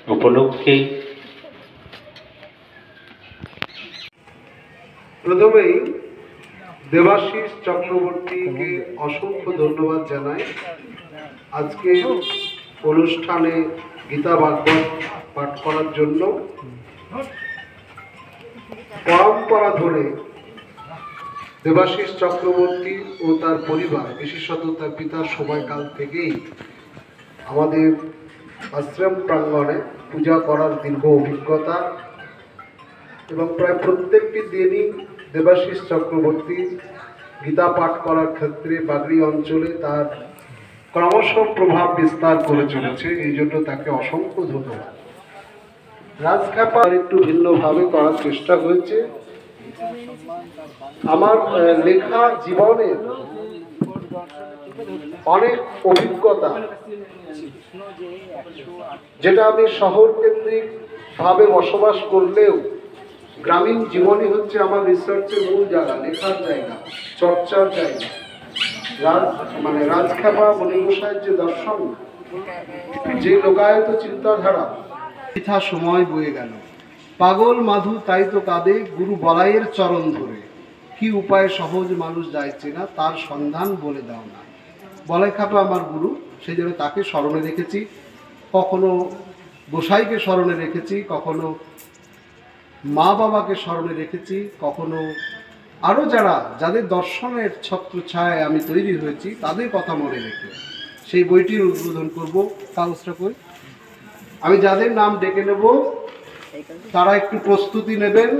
উপলক্ষে প্রথমেই দেবাশিস চক্রবর্তীকে অসংখ্য ধন্যবাদ জানাই। আজকে অনুষ্ঠানে গীতা ভাগবত পাঠ করার জন্য পরম্পরা ধরে দেবাশিস চক্রবর্তী ও তার পরিবার, বিশেষত তার পিতার সময়কাল থেকেই আমাদের আশ্রম প্রাঙ্গণে পূজা করার দীর্ঘ অভিজ্ঞতা এবং প্রায় প্রত্যেকটি দিনই দেবাশিস চক্রবর্তী গীতা পাঠ করার ক্ষেত্রে বাগড়ি অঞ্চলে তার ক্রমশ প্রভাব বিস্তার করে চলেছে। এই জন্য তাকে অসংখ্য ধন্যবাদ। রাজখ্যাপা একটু ভিন্নভাবে করার চেষ্টা হয়েছে। আমার লেখা জীবনের অনেক অভিজ্ঞতা, যেটা আমি শহর কেন্দ্রিক ভাবে বসবাস করলেও গ্রামীণ জীবনই হচ্ছে আমার রিসার্চের মূল জায়গা, লেখার জায়গা, চর্চার জায়গা। রাজখ্যাপা মণিমশাইয়ের যে দর্শন, যে লোকায়ত চিন্তাধারা, বৃথা সময় বয়ে গেল, পাগল মাধু তাই তো কাঁদে গুরু বলাইয়ের চরণ ধরে, কি উপায়ে সহজ মানুষ যাইছে না, তার সন্ধান বলে দাও না। বলাই খাপা আমার গুরু, সেই জন্য তাকে স্মরণে রেখেছি। কখনো গোসাইকে স্মরণে রেখেছি, কখনো মা বাবাকে স্মরণে রেখেছি, কখনো আরও যাদের দর্শনের ছত্রছায়ায় আমি তৈরি হয়েছি তাদের কথা মনে রেখে সেই বইটির উদ্বোধন করব। কাগজটা কই, আমি যাদের নাম ডেকে নেব তারা একটু প্রস্তুতি নেবেন।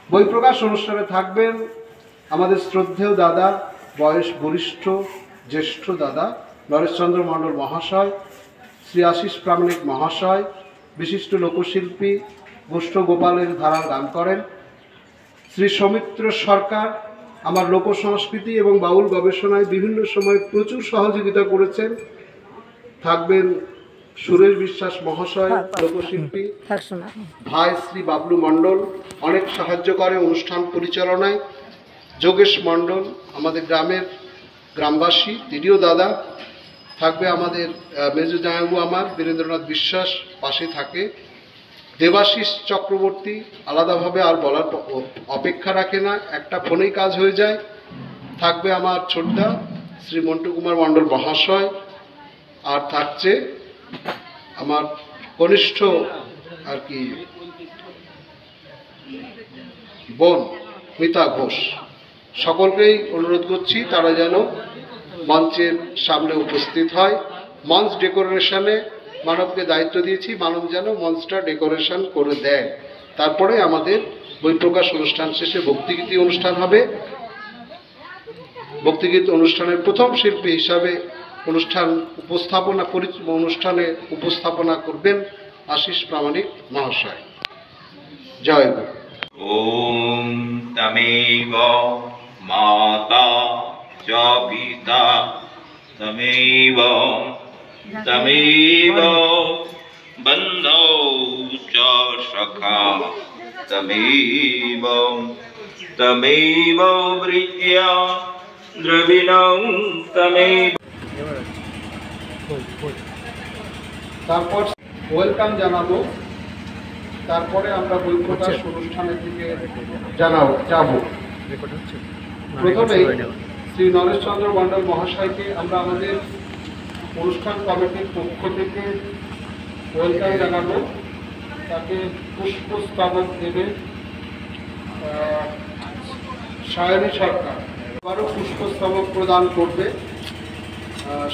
বই প্রকাশ অনুষ্ঠানে থাকবেন আমাদের শ্রদ্ধেয় দাদা, বয়স বরিষ্ঠ জ্যেষ্ঠ দাদা নরেশচন্দ্র মণ্ডল মহাশয়, শ্রী আশিস প্রামাণিক মহাশয়, বিশিষ্ট লোকশিল্পী গোষ্ঠ গোপালের ধারার গান করেন। শ্রী সৌমিত্র সরকার আমার লোক সংস্কৃতি এবং বাউল গবেষণায় বিভিন্ন সময় প্রচুর সহযোগিতা করেছেন। থাকবেন সুরেশ বিশ্বাস মহাশয়, লোকশিল্পী। ভাই শ্রী বাবলু মণ্ডল অনেক সাহায্য করে অনুষ্ঠান পরিচালনায়। যোগেশ মণ্ডল আমাদের গ্রামবাসী, তিনিও দাদা। থাকবে আমাদের মেজো জামাইবাবু আমার বীরেন্দ্রনাথ বিশ্বাস, পাশে থাকে। দেবাশিস চক্রবর্তী আলাদাভাবে আর বলার অপেক্ষা রাখে না, একটা ফোনেই কাজ হয়ে যায়। থাকবে আমার ছোটদা শ্রী মন্টু কুমার মণ্ডল মহাশয়, আর থাকছে আমার কনিষ্ঠ আর কি বোন মিতা ঘোষ। সকলকেই অনুরোধ করছি তারা যেন মঞ্চের সামনে উপস্থিত হয়। মঞ্চ ডেকোরেশনে মানবকে দায়িত্ব দিয়েছি, মানব যেন মঞ্চটা ডেকোরেশন করে দেয়। তারপরে আমাদের বই প্রকাশ অনুষ্ঠান শেষে ভক্তিগীতি অনুষ্ঠান হবে। ভক্তিগীত অনুষ্ঠানের প্রথম শিল্পী হিসাবে অনুষ্ঠানে উপস্থাপনা করবেন আশিস প্রামাণিক মহাশয়। জয় গুরু। ওম তমেব মাতা চ পিতা তমেব বন্ধৌ চ সখা তমেব বৃজ্ঞা দ্রবিণং তমেব। তারপর ওয়েলকাম জানাবো, তারপরে আমরা বই প্রকাশ অনুষ্ঠানের দিকে যাব। প্রথমে শ্রী নরেশচন্দ্র মণ্ডল মহাশয়কে আমরা আমাদের অনুষ্ঠান কমিটির পক্ষ থেকে ওয়েলকাম জানাবো। তাকে পুষ্পস্তবক দেবে সায়নী সরকার, আবারও পুষ্পস্তবক প্রদান করবে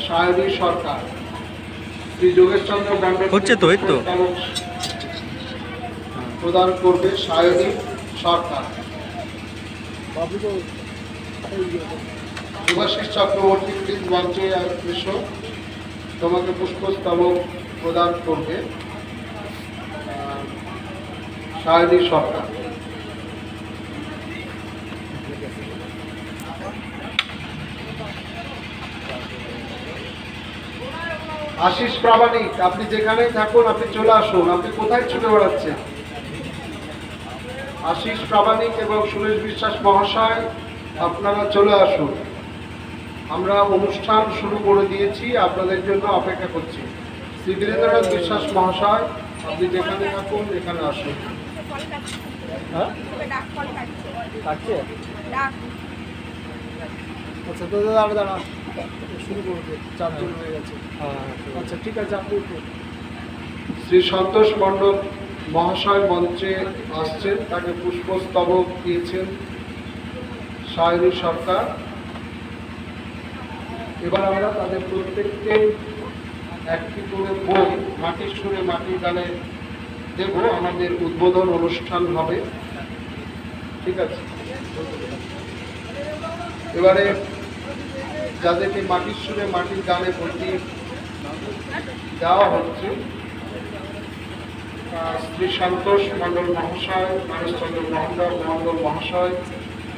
সায়নী সরকার। শ্রী যোগেশচন্দ্র মণ্ডল পুষ্পস্তবক প্রদান করবে সায়নী সরকার। দেবাশিস চক্রবর্তী প্লিজ মঞ্চে এসো, তোমাকে পুষ্পস্তবক প্রদান করবে সায়নী সরকার। আশিস প্রামাণিক, আপনি যেখানেই থাকুন আপনি চলে আসুন। আপনি কোথায় ছুটে বেড়াচ্ছেন? আশিস প্রামাণিক এবং সুরেশ বিশ্বাস মহাশয়, আপনারা চলে আসুন। আমরা অনুষ্ঠান শুরু করে দিয়েছি, আপনাদের জন্য অপেক্ষা করছি। শ্রী বীরেন্দ্রনাথ বিশ্বাস মহাশয়, আপনি যেখানে থাকুন এখানে আসুন। হ্যাঁ কাটছে? আচ্ছা তো দাঁড়া দাঁড়া শুরু করবে, 4 জন হয়ে গেছে। আচ্ছা ঠিক আছে, আপনি শ্রী সন্তোষ মণ্ডল মহাশয় মঞ্চে আসছেন, তাকে পুষ্পস্তবক দিয়েছেন সায়নী সরকার। এবার আমরা তাদের প্রত্যেককে একটি করে বই মাটির সুরে মাটির গানে দেব, আমাদের উদ্বোধন অনুষ্ঠান হবে। ঠিক আছে, এবারে যাদেরকে মাটির সুরে মাটির গানে বইটি দেওয়া হচ্ছে, শ্রী সন্তোষ মণ্ডল মহাশয়, মানসচন্দ্র মণ্ডল মহাশয়,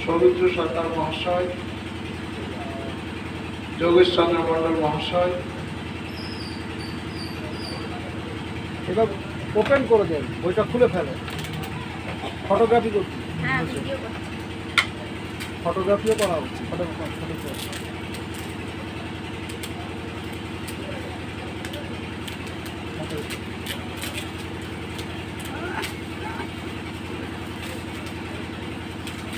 সৌমিত্র সরকার মহাশয়, যোগেশ চন্দ্র মণ্ডল মহাশয়। এবার ওপেন করে দেন, বইটা খুলে ফেলে। ফটোগ্রাফি করছি, ফটোগ্রাফিও করা হচ্ছে।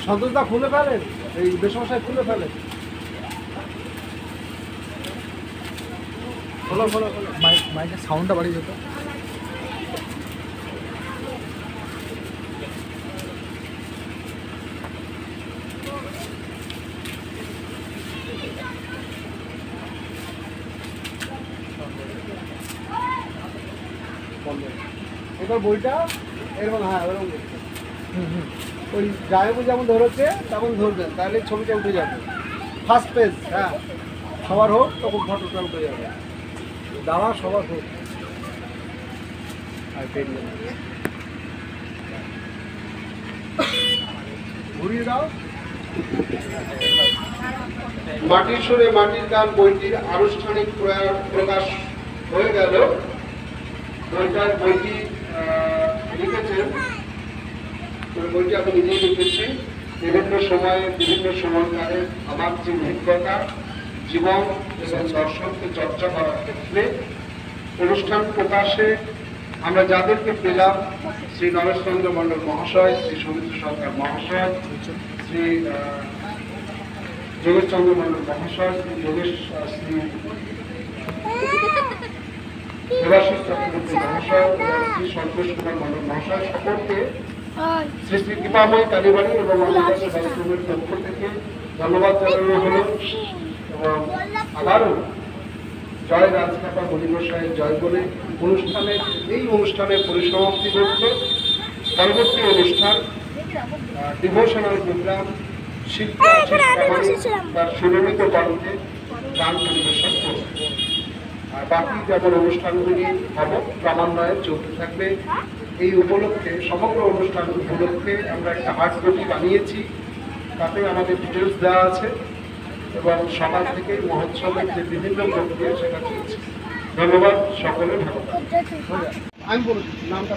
সন্তোষদা খুলে ফেলেন, এই বেশমশাই খুলে ফেলেন। খোলো খোলো খোলো, মাইকের সাউন্ডটা বাড়িয়ে যেত। এবার বইটা এরকম, হ্যাঁ ওরকম ওই গায়েবু যেমন ধরেছে তেমন ধরবেন, তাহলে ছবিটা উঠে যাবে। ফার্স্ট পেজ, হ্যাঁ সবার হোক, তখন ফটোটা উঠে যাবে। দাঁড়া সবার হোক, আর বেরিয়ে ঘুরিয়ে দাও। মাটির সুরে মাটির গান বইটির আনুষ্ঠানিক প্রকাশ হয়ে গেল। বইটি লিখেছেন, বইটি আমি নিজেই লিখেছি। বিভিন্ন সময়ে বিভিন্ন সময়কালে আমার যে অভিজ্ঞতা, জীবন এবং দর্শনকে চর্চা করার ক্ষেত্রে অনুষ্ঠান প্রকাশে আমরা যাদেরকে পেলাম, শ্রী নরেশচন্দ্র মণ্ডল মহাশয়, শ্রী সৌমিত্র সরকার মহাশয়, শ্রী যোগেশ চন্দ্র মণ্ডল মহাশয়, শ্রী দেবাশিস চক্রবর্তী মহাশয়, শ্রী সন্তোষ কুমার মণ্ডল মহাশয়, সকলকে শ্রী শ্রী কৃপাময় কালীবাড়ি এবং আদিবাসী বাস্তবের পক্ষ থেকে ধন্যবাদ জানানো হল। এবং আবারও জয় রাজকাপা হরিগোসাইয়ের জয় বলে এই অনুষ্ঠানের পরিসমাপ্তি ঘটল। পরবর্তী অনুষ্ঠান ডিভোশনাল প্রোগ্রাম তার সুরমিত কণ্ঠে গান পরিবেশন করবে। আর বাকি যেমন অনুষ্ঠানগুলি হবে ক্রমান্বয়ে চলতে থাকবে। এই উপলক্ষে, সমগ্র অনুষ্ঠান উপলক্ষে আমরা একটা হার্ড কপি বানিয়েছি, তাতে আমাদের ডিটেলস দেওয়া আছে এবং সকাল থেকে মহোৎসবের যে বিভিন্ন প্রক্রিয়া সেটা চলছে। ধন্যবাদ সকলে, ভালো আমি বলছি নামটা।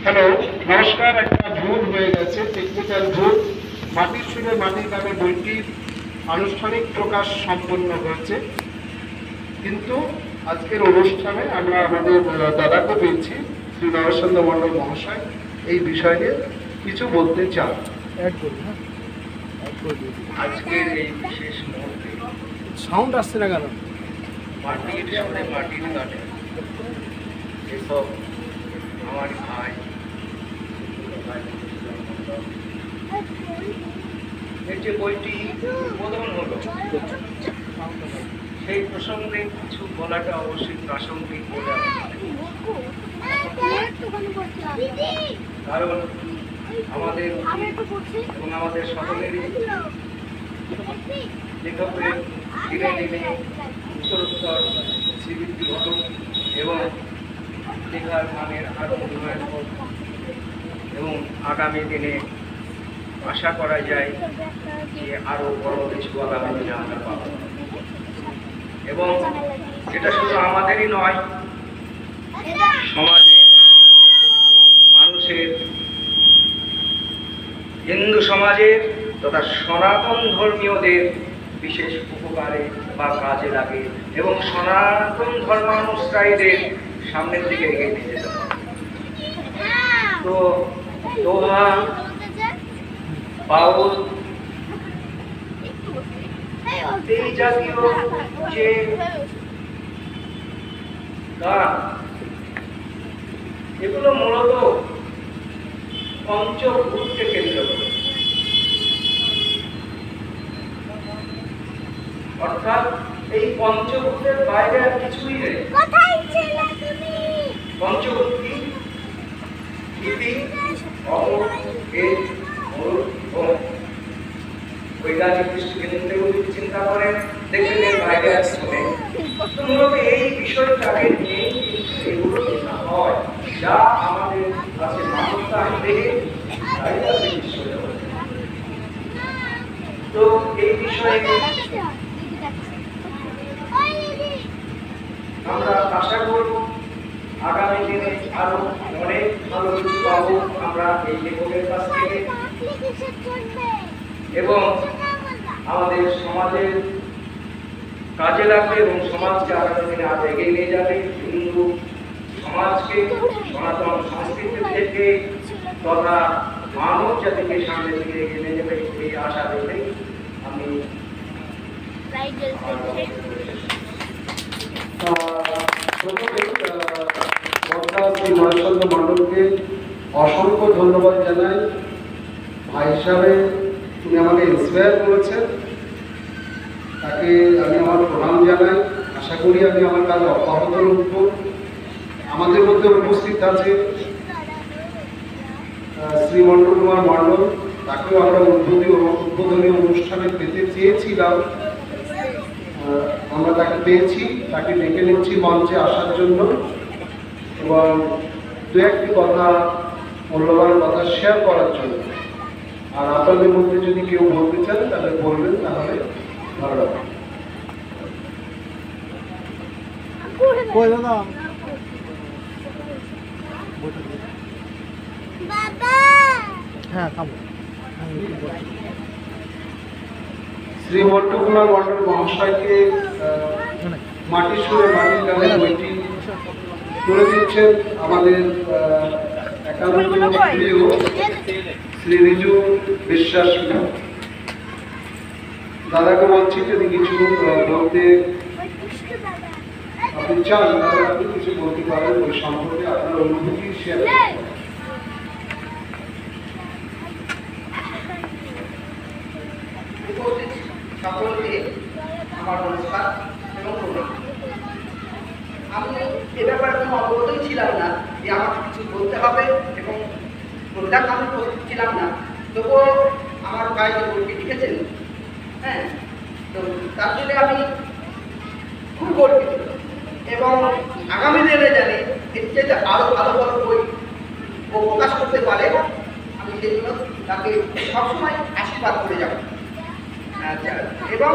হ্যালো, নমস্কার। একটা ভুল হয়ে গেছে, টেকনিক্যাল ভুল। মাটির সুরে মাটির গানে বইটির আনুষ্ঠানিক প্রকাশ সম্পন্ন হয়েছে, কিন্তু আজকের অনুষ্ঠানে আমরা আমাদের দাদাকে পেয়েছি, শ্রী নরেশচন্দ্র মণ্ডল মহাশয়, এই বিষয়ে কিছু বলতে চান। আজকের এই বিশেষ মুহূর্তে সাউন্ড আসছে না কেন? মাটির সুরে মাটির গানে এসব আমার ভাই এই যে বইটি উদ্বোধন হলো, সেই প্রসঙ্গে কিছু বলাটা অবশ্যই প্রাসঙ্গিক বলে কারণ আমাদের এবং আমাদের সকলেরই লেখকের ধীরে ধীরে উত্তরোত্তর শ্রীবৃদ্ধি ঘটুক এবং লেখার মানের আরও উন্নয়ন হোক এবং আগামী দিনে আশা করা যায় যে আরও বড় কিছু আগামী দিনে আমরা পাব। এবং এটা শুধু আমাদেরই নয়, সমাজে মানুষের, হিন্দু সমাজের তথা সনাতন ধর্মীয়দের বিশেষ উপকারে বা কাজে লাগে এবং সনাতন ধর্মানুষ্ঠায়ীদের সামনের দিকে এগিয়ে নিয়ে যেতে হবে। তো দোহা, বাউল, এই জাতীয় যে গান, এগুলো মূলত পঞ্চভূতকে কেন্দ্র করে, অর্থাৎ এই পঞ্চভূতের বাইরে আর কিছুই নেই। পঞ্চভূত কি? ইতি, অপর, এর, মূল, ওম। বৈজ্ঞানিক দৃষ্টিভঙ্গি থেকে যদি চিন্তা করেন, দেখবেন এর বাইরে আর কিছু নেই। মূলত এই বিষয়টাকে নিয়ে এগুলো লেখা হয়, যা আমাদের কাছে মানবতা দেহে তাই আছে বিষয়। তো এই বিষয়ে আমরা আশা করব আগামী দিনে আরো অনেক ভালো কিছু পাবো আমরা এই লেখকের কাছ থেকে, এবং আমাদের সমাজের কাজে লাগবে এবং সমাজকে আগামী দিনে আরো এগিয়ে নিয়ে যাবে। হিন্দু সমাজকে, সনাতন সংস্কৃতি থেকে তথা মানব জাতিকে সামনের দিকে এগিয়ে নিয়ে যাবে, এই আশা রেখে আমি শ্রী মহেশচন্দ্র মণ্ডলকে অসংখ্য ধন্যবাদ জানাই। ভাই হিসাবে তিনি আমাকে ইন্সপায়ার করেছেন, তাকে আমি আমার প্রণাম জানাই। আশা করি আমি আমার কাজ অব্যাহত রাখব। আমাদের মধ্যে উপস্থিত আছে শ্রী মণ্ডল কুমার মণ্ডল, তাকেও আমরা উদ্বোধনী অনুষ্ঠানে পেতে চেয়েছিলাম, আমরা তাকে পেয়েছি। তাকে ডেকে নিচ্ছি মঞ্চে আসার জন্য এবং দু একটি কথা, মূল্যবান কথা শেয়ার করার জন্য। আর আপনাদের মধ্যে যদি কেউ বলতে চান তাহলে বলবেন, তাহলে ভালো লাগবে। শ্রী মন্টু কুমার মণ্ডল মহাশয়কে মাটির সুরে মাটির গানের বইটি করে দিচ্ছেন আমাদের একান্ত প্রিয় শ্রী রিজু বিশ্বাস। দাদাকে বলছি যদি কিছু বলতে আপনি চান তাহলে আপনি কিছু বলতে পারেন ওই সম্পর্কে, আপনার অনুভূতি শেয়ার করতে। সকলকে আমার নমস্কার এবং প্রণাম। আমি এ ব্যাপারে কোনো অবগতই ছিলাম না যে আমাকে কিছু বলতে হবে, এবং কোনটা আমি প্রস্তুত ছিলাম না। তবুও আমার গায়ে যে বইটি লিখেছেন, হ্যাঁ, তো তার জন্য আমি খুব গর্বিত, এবং আগামী দিনে জানি এর চেয়ে আরও ভালো ভালো বই ও প্রকাশ করতে পারে। আমি সেই জন্য তাকে সবসময় আশীর্বাদ করে যাব। এবং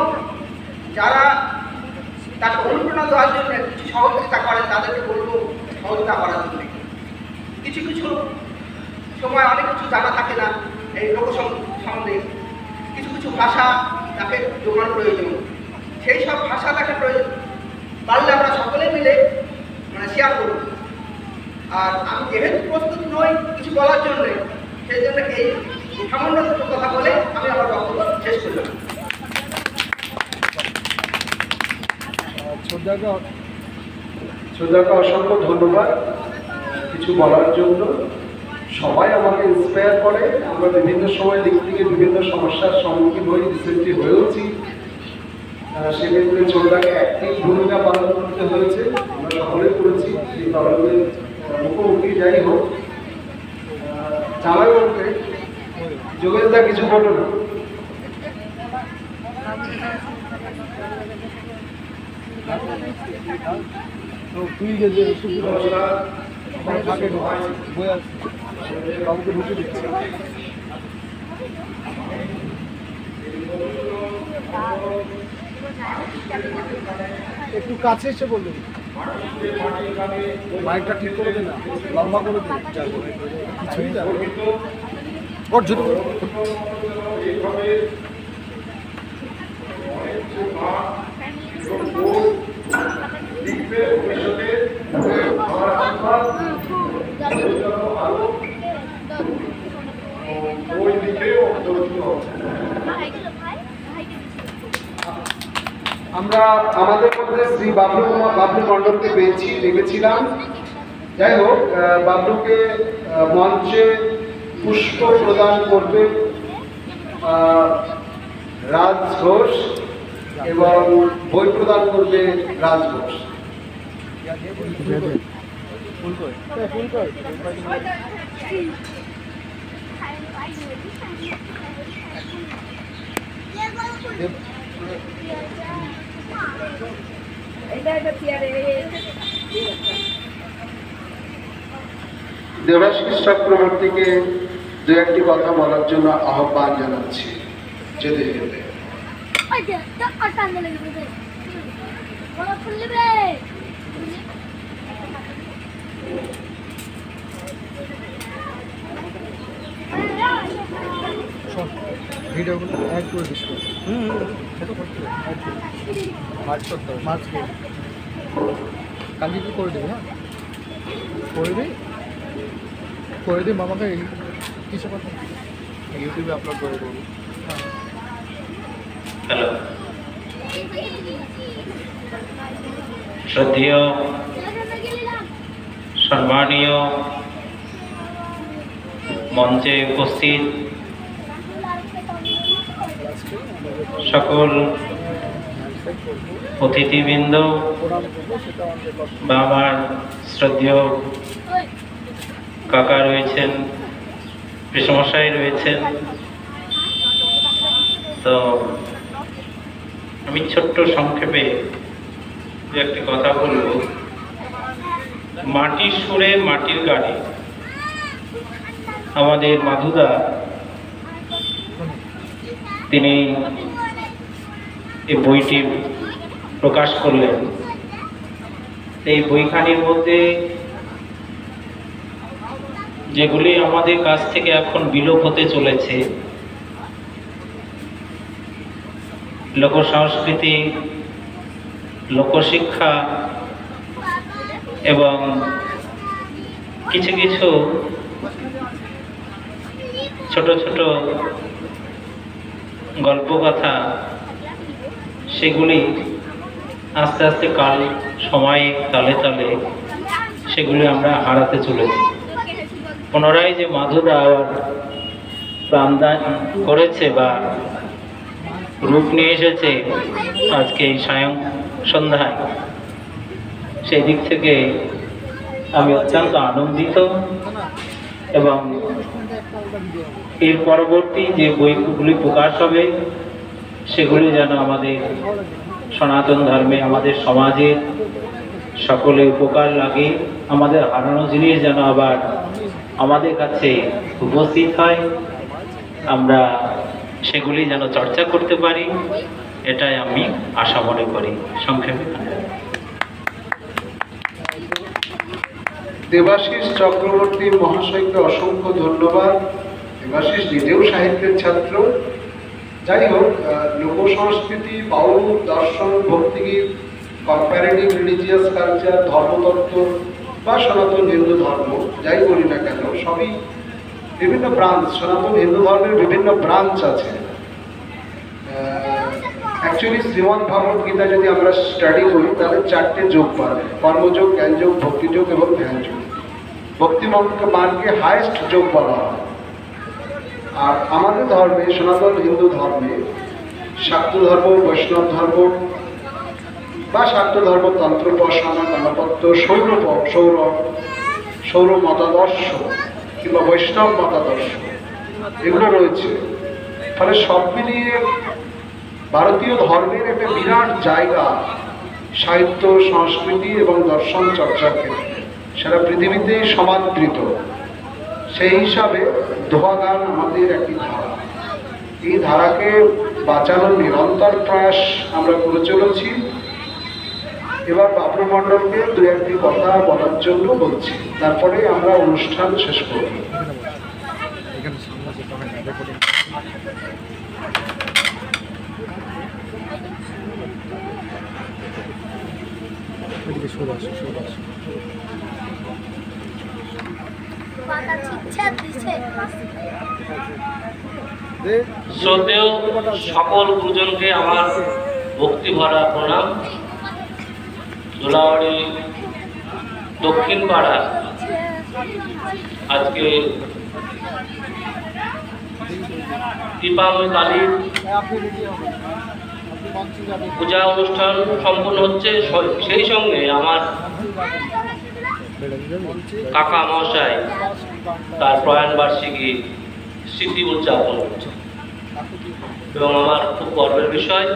যারা তাকে অনুপ্রেরণা দেওয়ার জন্য কিছু সহযোগিতা করেন তাদেরকে বলবো সহযোগিতা করার জন্য। কিছু কিছু সময় অনেক কিছু জানা থাকে না এই লোক সম্বন্ধে, কিছু কিছু ভাষা তাকে জোগান প্রয়োজন, সেই সব ভাষা তাকে প্রয়োজন পারলে আমরা সকলে মিলে শেয়ার করব। আর আমি যেহেতু প্রস্তুত নই কিছু বলার জন্য, সেই জন্য এই সামান্য কিছু কথা বলে আমি আমার বক্তব্য শেষ করলাম। শ্রদ্ধাকে অসংখ্য ধন্যবাদ কিছু বলার জন্য। সবাই আমাকে ইন্সপায়ার করে। আমরা বিভিন্ন সময় দিক থেকে বিভিন্ন সমস্যার সম্মুখীন হই, রিসেন্টলি হয়েওছি। সেক্ষেত্রে শ্রদ্ধাকে অ্যাক্টিভ ভূমিকা পালন করতে হয়েছে, আমরা সকলেই করেছি। সেই প্রবলেমের মুখোমুখি যাই হোক, জামাই বলতে যোগেশদা কিছু বলো না। তুই গেছে বাবুকে ঢুকে দিচ্ছে। একটু কাছে এসে বললেন, মাইকটা ঠিক করে দে না, লম্বা করে দে, কিছুই না ওর জুতো। লিখবে ভবিষ্যতে আমার আশীর্বাদ আরো বই লিখে অগ্রগতি হবে। আমরা আমাদের মধ্যে শ্রী বাবলু মণ্ডলকে পেয়েছি, দেখেছিলাম। যাই হোক, বাবলুকে মঞ্চে পুষ্প প্রদান করবে রাজ ঘোষ এবং বই প্রদান করবে রাজ ঘোষ। দেবাশিস চক্রবর্তীকে দু একটি কথা বলার জন্য আহ্বান জানাচ্ছি। যেতে যেতে ভিডিওগুলো অ্যাড করে দিস। মার্চ করতে হবে, মার্চ কালকে কি করে দেবে? হ্যাঁ করে দিই মামাকে কিছু কথা ইউটিউবে আপলোড করে দেবো। হ্যালো, শ্রদ্ধেয় সম্মানীয় মঞ্চে উপস্থিত সকল অতিথিবৃন্দ বা আমার শ্রদ্ধেয় কাকা রয়েছেন, পিসমশাই রয়েছেন, তো আমি ছোট্ট সংক্ষেপে দু একটি কথা বলব। মাটির সুরে মাটির গানে আমাদের মাধুদা তিনি এই বইটি প্রকাশ করলেন। এই বইখানির মধ্যে যেগুলি আমাদের কাছ থেকে এখন বিলোপ হতে চলেছে, লোক সংস্কৃতি, লোকশিক্ষা এবং কিছু কিছু ছোট ছোট গল্পকথা, সেগুলি আস্তে আস্তে কাল সময়ে তালে তালে সেগুলি আমরা হারাতে চলেছি। পুনরায় যে মাধুদা আবার প্রাণদান করেছে বা রূপ নিয়ে এসেছে আজকে এই সায়ং সন্ধ্যায়, সেই দিক থেকে আমি অত্যন্ত আনন্দিত। এবং এর পরবর্তী যে বইগুলি প্রকাশ হবে সেগুলি যেন আমাদের সনাতন ধর্মে, আমাদের সমাজে সকলে উপকার লাগে, আমাদের হারানো জিনিস যেন আবার আমাদের কাছে উপস্থিত হয়, আমরা সেগুলি যেন চর্চা করতে পারি, এটাই আমি আশা মনে করি। সংক্ষেপে দেবাশিস চক্রবর্তী মহাশয়কে অসংখ্য ধন্যবাদ। দেবাশিস নিজেও সাহিত্যের ছাত্র। যাই হোক, লোকসংস্কৃতি, বাউল, দর্শন, ভক্তিগীত, কম্পারেটিভ রিলিজিয়াস কালচার, ধর্মতত্ত্ব বা সনাতন হিন্দু ধর্ম, যাই বলি না কেন, সবই বিভিন্ন ব্রাঞ্চ। সনাতন হিন্দু ধর্মের বিভিন্ন ব্রাঞ্চ আছে। অ্যাকচুয়ালি শ্রীমদ্ ভগবত গীতা যদি আমরা স্টাডি করি তাহলে 4টে যোগ পাবে: কর্মযোগ, জ্ঞানযোগ, ভক্তিযোগ এবং ধ্যানযোগ। ভক্তিমানকে হায়েস্ট যোগ বলা হয়। আর আমাদের ধর্মে, সনাতন হিন্দু ধর্মে, শাক্ত ধর্ম, বৈষ্ণব ধর্ম বা শাক্ত ধর্ম, তন্ত্রোপাসনা, গণপত্য, সৌর মতাদর্শ কিংবা বৈষ্ণব মতাদর্শ এগুলো রয়েছে। ফলে সব মিলিয়ে ভারতীয় ধর্মের একটা বিরাট জায়গা সাহিত্য, সংস্কৃতি এবং দর্শন চর্চার ক্ষেত্রে সারা পৃথিবীতেই সমাদৃত। সেই হিসাবে দোহা গান আমাদের একটি ধারা। এই ধারাকে বাঁচানোর নিরন্তর প্রয়াস আমরা করে চলেছি। এবার বাবলু মণ্ডলকে দু একটি কথা বলার জন্য বলছি, তারপরে আমরা অনুষ্ঠান শেষ করব। শ্রদ্ধেয় সকল গুরুজনকে আমার ভক্তি ভরা প্রণাম। ধুলাবাড়ি দক্ষিণ পাড়া আজকে দীপাবলি কালীর পূজা অনুষ্ঠান সম্পন্ন হচ্ছে। সেই সঙ্গে আমার কাকা মহাশয় তার প্রয়াণ বার্ষিকী স্মৃতি উদযাপন হচ্ছে এবং আমার খুব গর্বের বিষয়।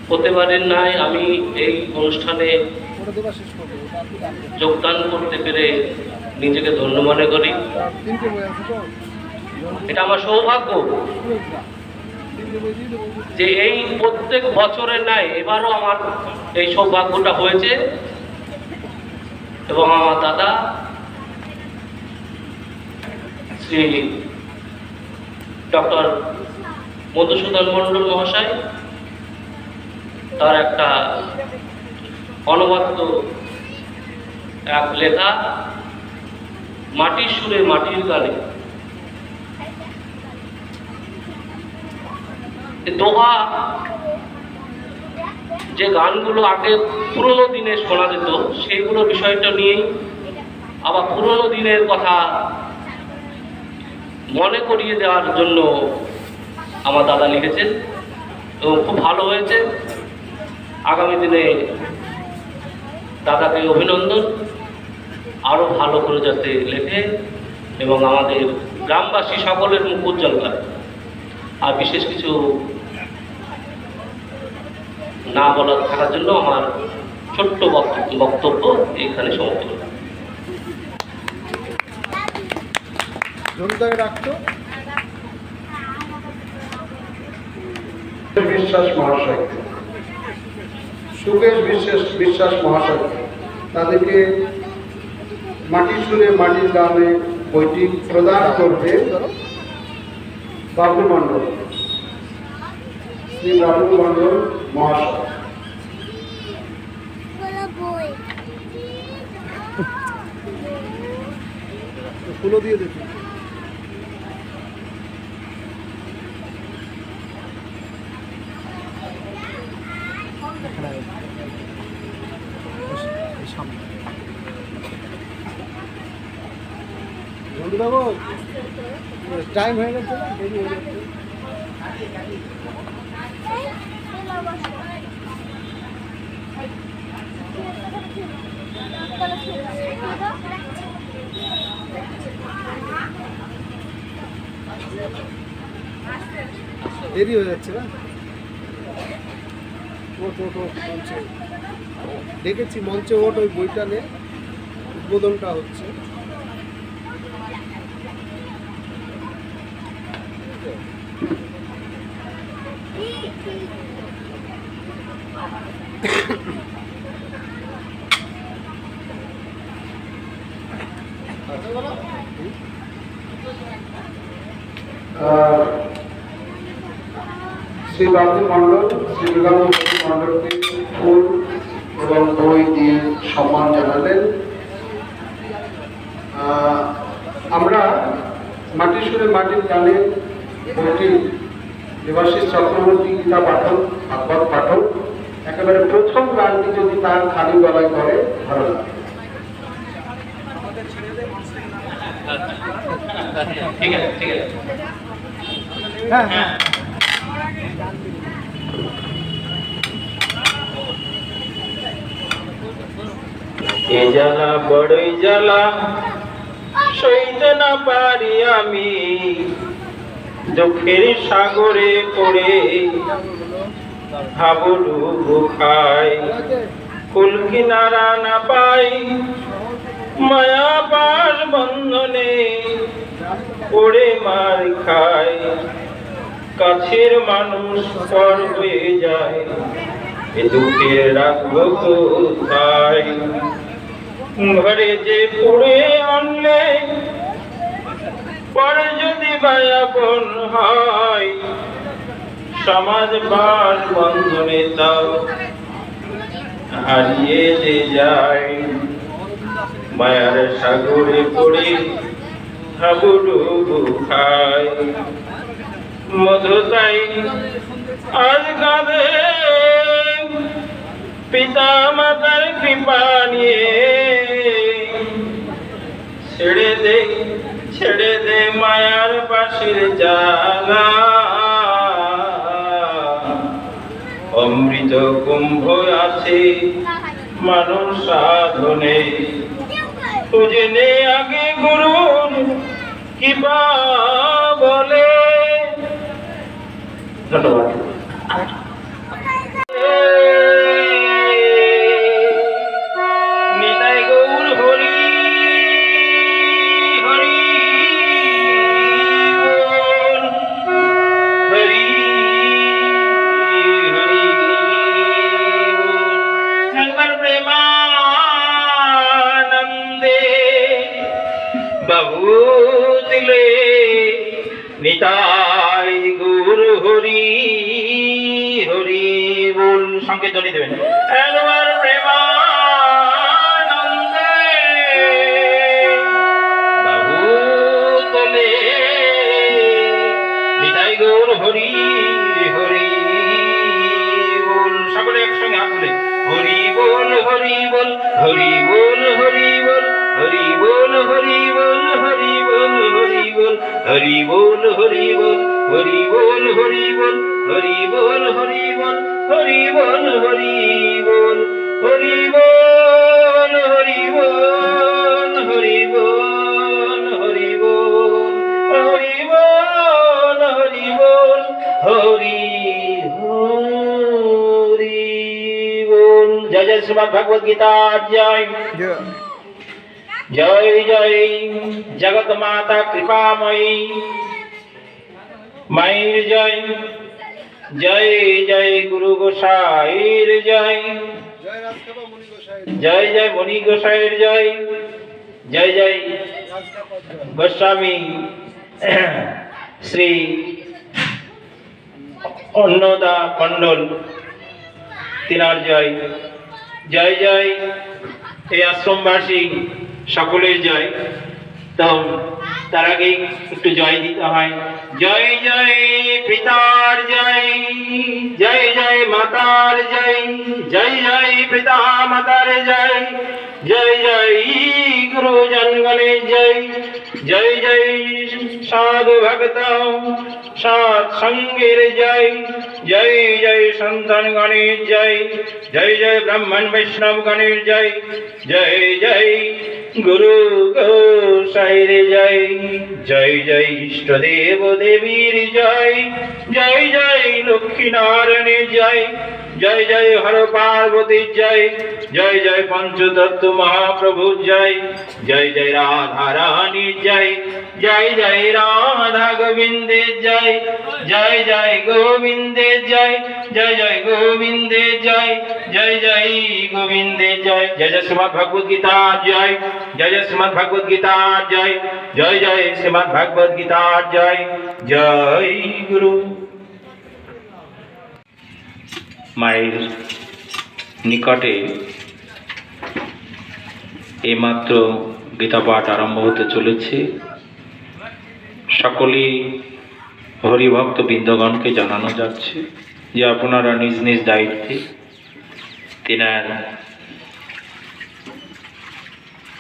প্রতিবারের নাই আমি এই অনুষ্ঠানে যোগদান করতে পেরে নিজেকে ধন্য মনে করি। এটা আমার সৌভাগ্য যে এই প্রত্যেক বছরের ন্যায় এবারও আমার এই সৌভাগ্যটা হয়েছে এবং আমার দাদা শ্রী ডক্টর মধুসূদন মণ্ডল মহাশয় তার একটা অনবদ্য এক লেখা মাটির সুরে মাটির গানে দোহা যে গানগুলো আগে পুরোনো দিনে শোনা যেত সেইগুলো বিষয়টা নিয়েই আবার পুরোনো দিনের কথা মনে করিয়ে দেওয়ার জন্য আমার দাদা লিখেছেন এবং খুব ভালো হয়েছে। আগামী দিনে দাদাকে অভিনন্দন, আরও ভালো করে যাতে লেখে এবং আমাদের গ্রামবাসী সকলের মুখ উজ্জ্বল করে। আর বিশেষ কিছু না বলার থাকার জন্য আমার ছোট্ট বক্তব্য এইখানে সমাপ্ত করলাম। বিশ্বাস মহাশয়, সুকেশ বিশ্বাস মহাশয় তাদেরকে মাটির সুরে মাটির গানে বইটি প্রদান করবে বাবু মণ্ডল, শ্রী বাবু মণ্ডল মহাশয়। ফুলও দিয়ে দেখি। টাইম হয়ে গেছে, দেরি হয়ে যাচ্ছে। দেরি হয়ে যাচ্ছে না, মঞ্চে দেখেছি, মঞ্চে ওঠ, ওই বইটা নিয়ে উদ্বোধনটা হচ্ছে। শ্রী বাবু মণ্ডল, শ্রী বাবু মণ্ডলকে ফুল এবং বই দিয়ে সম্মান জানালেন। আমরা মাটির সুরে মাটির গানে বইটি দেবাশিস চক্রবর্তী গীতা পাঠক, ভাগবত পাঠক, একেবারে প্রথম গানটি যদি তার খালি গলায় করে ভালো লাগে। ঠিক আছে, ঠিক আছে। হ্যাঁ হ্যাঁ। এ জ্বালা বড়ই জ্বালা সইতে না পারি আমি, দুঃখের সাগরে পড়ে হাবুডুবু খাই, কুল কিনারা না পাই মায়া পাশ বন্ধনে পড়ে মার খাই, কাছের মানুষ পর হয়ে যায়, এ দুঃখে রাখবো কোথায়, ঘরে যে পুড়ে আনলে পরে যদি বায়াপন হয়, সমাজ বাস বন্ধনে তাও হারিয়ে যে যায়, মায়ার সাগরে পড়ে হাবুডুবু খায়। মধু তাই আজ কাঁদে পিতা মাতার কৃপা নিয়ে, ছেড়ে দে মায়ার পাশের জালা। অমৃত কুম্ভ আছে মানুষ সাধনে, খুঁজে নে আগে গুরুর কৃপা বলে। ধন্যবাদ। নিতাই গৌর হরি হরি বল, হরি হরি বল। একবার প্রেমানন্দে বাবু দিলে নিতাই গৌর হরি হরি বল। সংকেতনী দেবেন। একবার প্রেমানন্দে বাবু তোলে নিতাই গৌর হরি হরি বল। সকলে একসঙ্গে হাত তুলে হরি বল হরি বল, হরি বল হরি বল, হরি বল হরি বল, হরি বল হরি বল, হরি বল হরি বল, হরি বল হরি বল, হরি বল হরি বল, হরি বল হরি বল, হরি বল হরি বল, হরি বল হরি বল, হরি বল হরি বল, হরি হরি বল। জয় জয় শ্রীমদ্ ভগবদ গীতা জয়। জয় জয় জগৎ মাতা কৃপাময়ী মায়ের জয়। জয় জয় গুরু গোসাইর জয়। জয় জয় মণি গোসাইয়ের জয়। জয় জয় গোস্বামী শ্রী অন্নদা মণ্ডল তিনার জয়। জয় জয় এই আশ্রমবাসী সকলের জয়। তো তার আগেই একটু জয় দিতে হয়। জয় জয় পিতার জয়, জয় জয় মাতার জয়, জয় জয় পিতা মাতার জয়, জয় জয় গুরুজনগণের জয়, জয় জয় সাধু ভক্ত সৎ সঙ্গের জয়, জয় জয় সন্তান গণের জয়, জয় জয় ব্রাহ্মণ বৈষ্ণব গণের জয়, জয় জয় গুরু গোসাইর জয়, জয় জয় ইষ্টদেব দেবীর জয়, জয় জয় লক্ষ্মী নারায়ণের জয়, জয় জয় হর পার্বতীর জয়, জয় জয় পঞ্চতত্ত্ব মহাপ্রভুর জয়, জয় জয় রাধা রানীর জয়, জয় জয় রাধা গোবিন্দের জয়, জয় জয় গোবিন্দের জয়, জয় জয় গোবিন্দের জয়, জয় জয় গোবিন্দের জয়। জয় জয় শ্রীমদ্ ভগবদ গীতা জয়, জয় জয় শ্রীমদ্ ভগবদ গীতা জয়, জয় জয় শ্রীমদ্ ভগবদ গীতা জয়। জয় গুরু। মায়ের নিকটে এইমাত্র গীতা পাঠ আরম্ভ হতে চলেছে। সকলেই হরিভক্ত বৃন্দগণকে জানানো যাচ্ছে যে আপনারা নিজ নিজ দায়িত্বে তেনার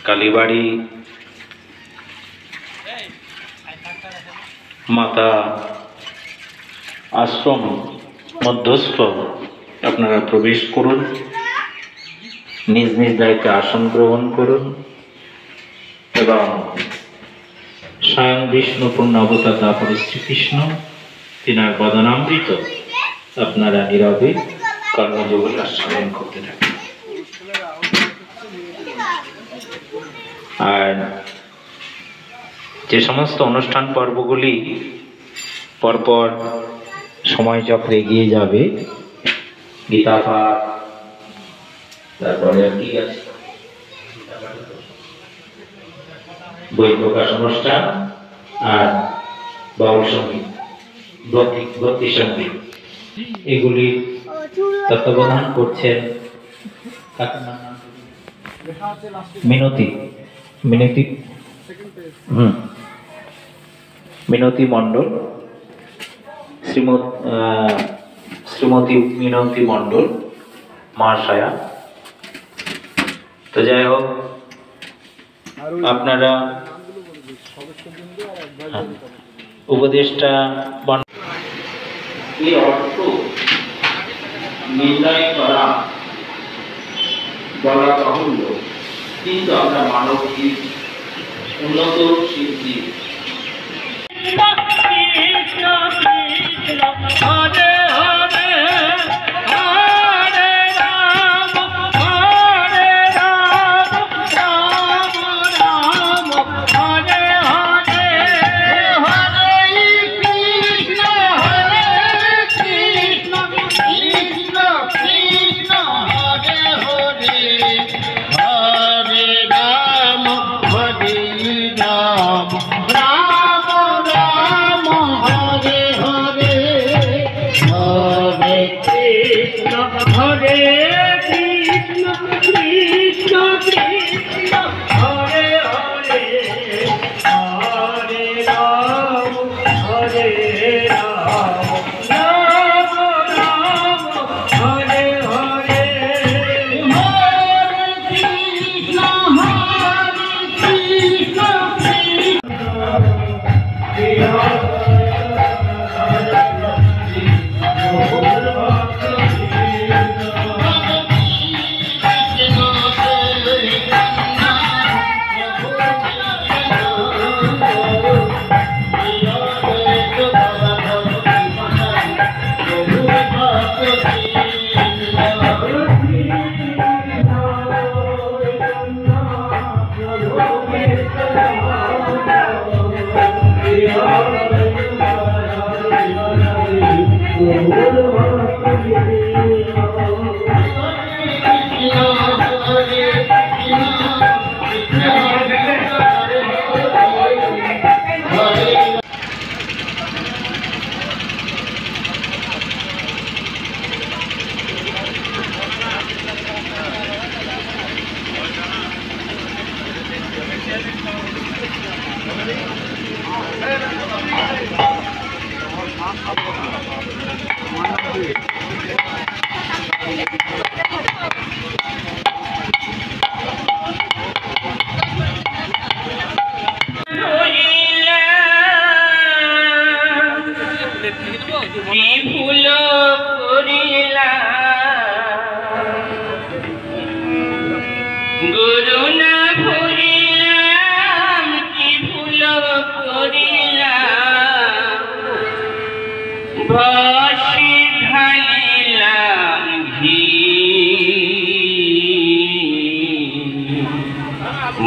কালীবাড়ি মাতা আশ্রম মধ্যস্থ আপনারা প্রবেশ করুন, নিজ নিজ দায়িত্বে আসন গ্রহণ করুন এবং স্বয়ং বিষ্ণু পূর্ণ অবতার তারপরে শ্রীকৃষ্ণ তিনার বদনামৃত আপনারা নীরবে কর্মযোগের আস্বাদন করতে থাকেন। আর যে সমস্ত অনুষ্ঠান পর্বগুলি পরপর সময় চক্রে এগিয়ে যাবে, গীতা পাঠ, তারপরে আর কি আছে, বই প্রকাশ অনুষ্ঠান আর বাউল সঙ্গীত, ভক্তি সঙ্গীত, এগুলি তত্ত্বাবধান করছেন মিনতি মিনতি মিনতি মণ্ডল, শ্রীমতী মিনতি মণ্ডল মহাশয়া। তো যাই হোক, আপনারা উপদেশটা এই অর্থ নির্ণয় করা বলা বাহুল্য, কিন্তু আমরা মানবিক উন্নত সিদ্ধি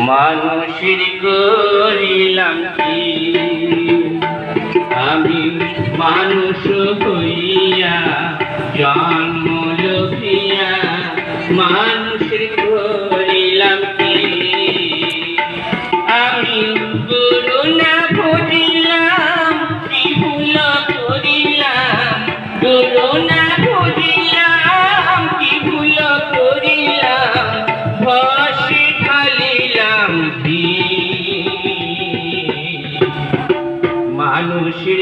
মানুষের করিলাম কি আমি মানুষ হইয়া জন্ম লভিয়া মানুষের করিলাম কি আমি গুরু না বুঝিলাম কি ভুল করিলাম গুরু না বুঝিলাম কি ভুল করিলাম ভাসি ঢালিলাম মানুষের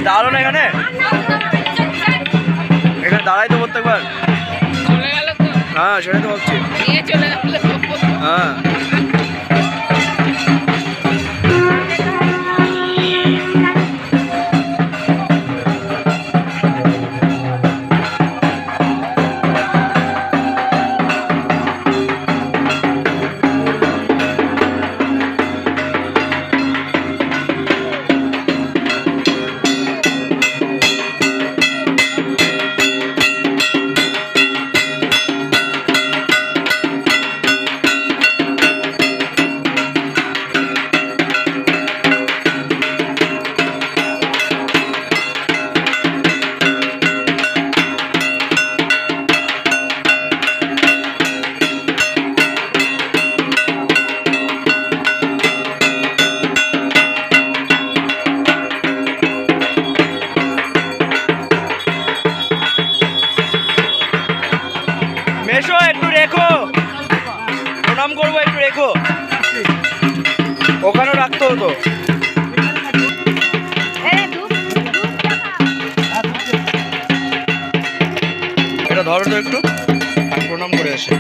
দাঁড়ালো না এখানে এখানে দাঁড়াই তো প্রত্যেকবার চলে গেল তো হ্যাঁ সেটাই তো ভাবছি নিয়ে চলে গেল হ্যাঁ ধরো তো একটু, প্রণাম করে আসে।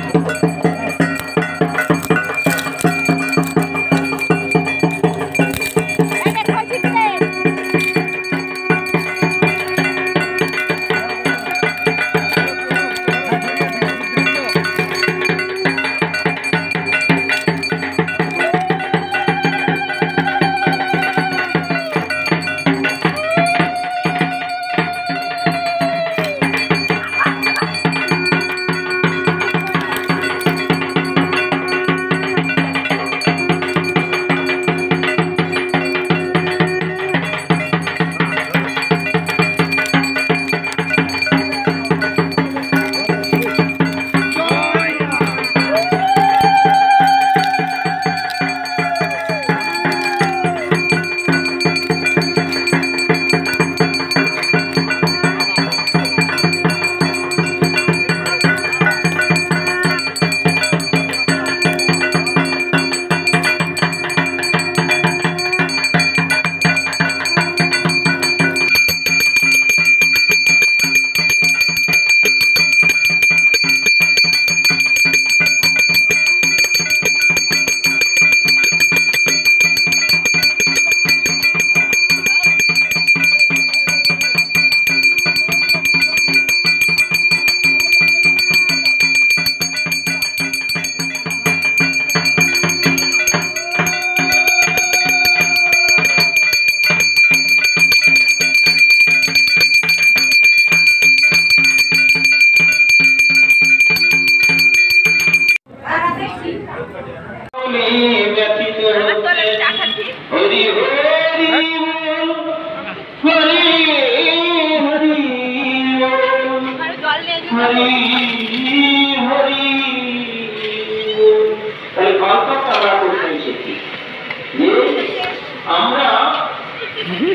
আমরা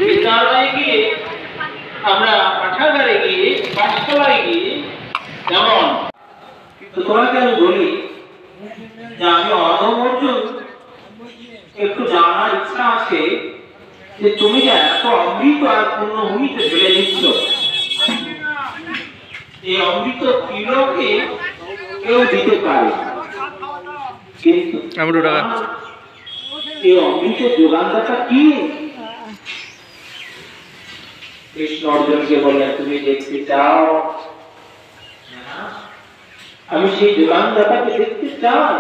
বিদ্যালয়ে গিয়ে, আমরা পাঠাগারে গিয়ে, পাঠশালায় গিয়ে যেমন, তোমাকে আমি বলি যে আমি অনবরত একটু জানার ইচ্ছা আছে যে তুমি যে এত অমৃত আর পূর্ণভূমিতে ঢেলে দিচ্ছ, এই অমৃত কিলোকে কেউ দিতে পারে, কিন্তু এই অমৃতের যোগানদাতা কি? কৃষ্ণ অর্জুনকে বললেন, তুমি দেখতে চাও? আমি সেই যোগানদাতাকে দেখতে চাই।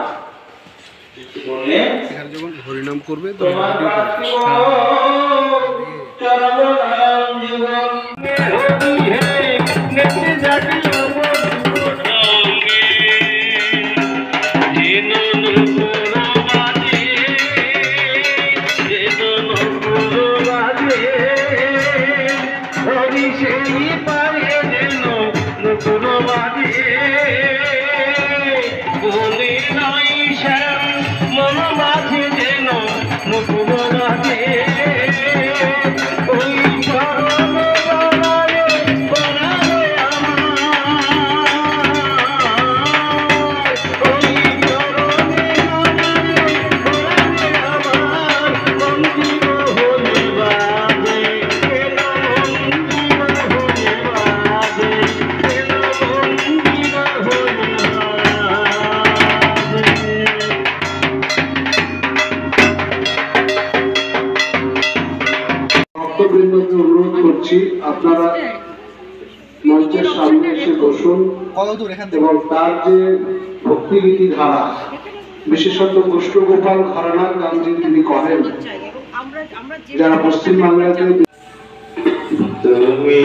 বললেন হরিনাম করবে তোমার অনুরোধ করছি আপনারা মঞ্চের সামনে এসে বসুন এবং তার যে ভক্তিগীতি ধারা, বিশেষত কৃষ্ণগোপাল ঘরানার গান যে তিনি করেন, যারা পশ্চিমবাংলাতে তুমি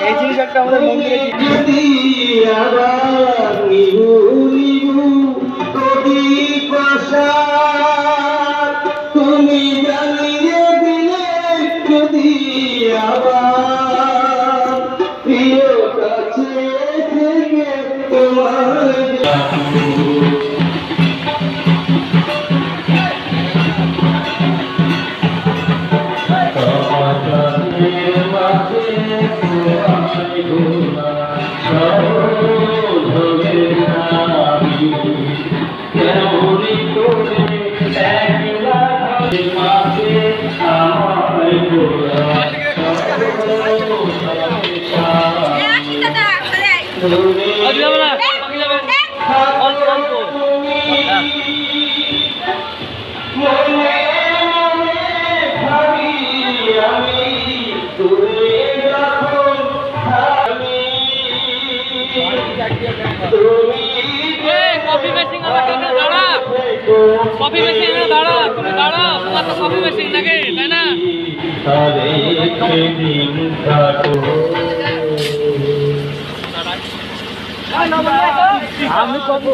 এই জিনিস একটা আমাদের মন্দিরে তুমি জানো कॉफी मेसिंग दाड़ा कॉफी मेसिंग दाड़ा তুমি দাঁড়াও তোমার তো কফি মেশিন লাগে তাই না আমি কফি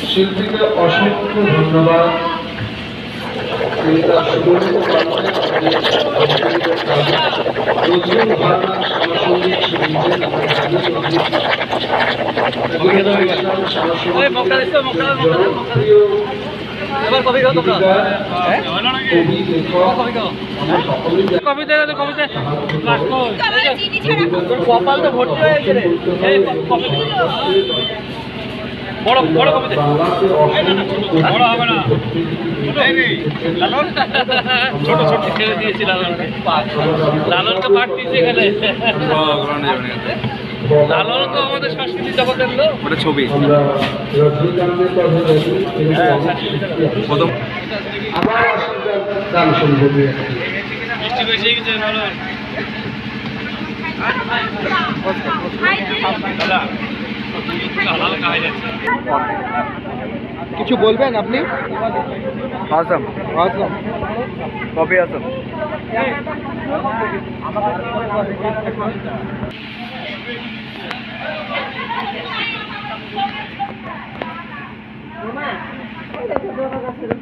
শিল্পীকে অসংখ্য ধন্যবাদ। কপাল তো ভর্তি হয়ে গেছে রে বড় বড় কবিতা বড় হবে না ছোট ছোট ছেড়ে দিয়েছি লালনকে পাঠ দিয়েছে এখানে লালন তো আমাদের সংস্কৃতি জগতের লোক ওটা ছবি আবার গান শুনবো বৃষ্টি বেশি গেছে লালন কিছু বলবেন আপনি? আসাম আসাম কবে আসাম Mama,